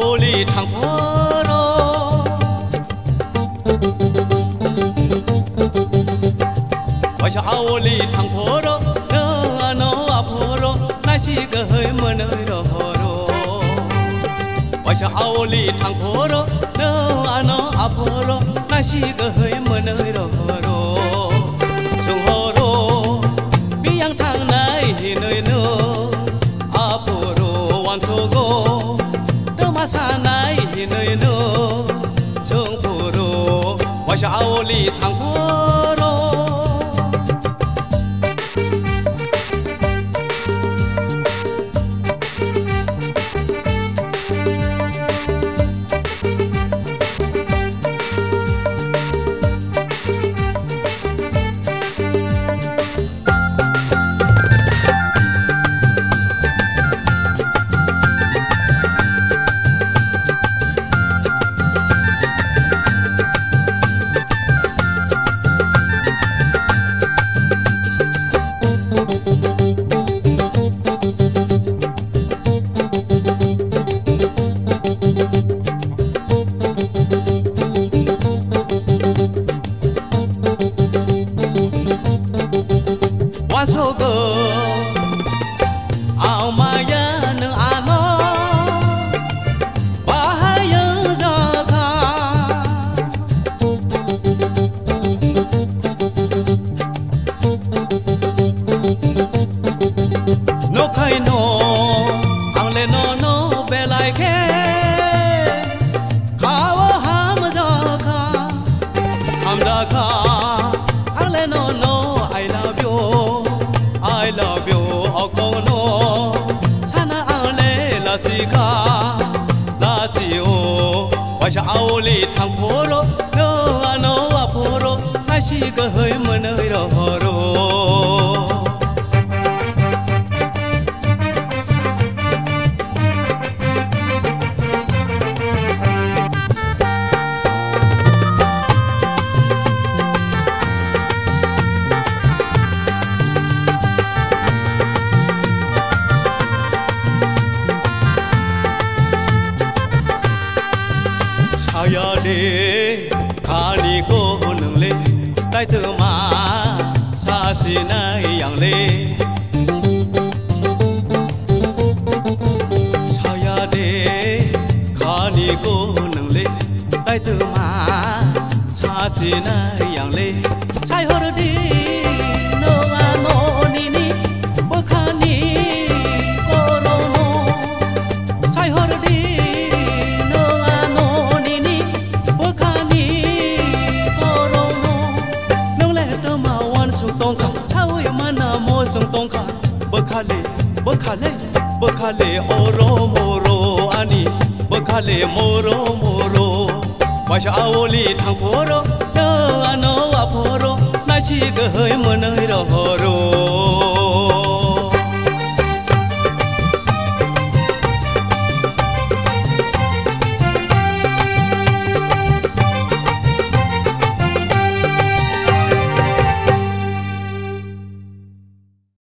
Aoli thang phoro Wacha Aoli thang phoro No ano aphoro Nai chi ka hơi mơ nơi đó horo Wacha Aoli thang phoro No ano aphoro Nai chi ka hơi mơ nơi đó horo Sung horo Biyang thang nai hi nơi no Aphoro wan so go Masanai hinay no Sung puro Wacha Aoli thang puro So go ao maya nu ano bahaya zakha no khai no ang le no be like he khawa ham zakha ang le no I love you I love you, Okono. Sana ale la sika, la sio. Wacha Aoli thang phoro, no ano aphoro. Nai chi ka hơi mơ nơi đó horo. Saya de khani ko nung le tai tu ma sa si nai yang le Saya de khani ko nung le tai tu ma sa si nai yang le sai hor di no ano ni ni bo khani ko no no sai hor di Tông khả sao mana mo sung tông khả bơ khale oro moro ani bơ khale moro Wacha Aoli thang phoro no ano aphoro nai chi ka hơi mơ nơi đó horo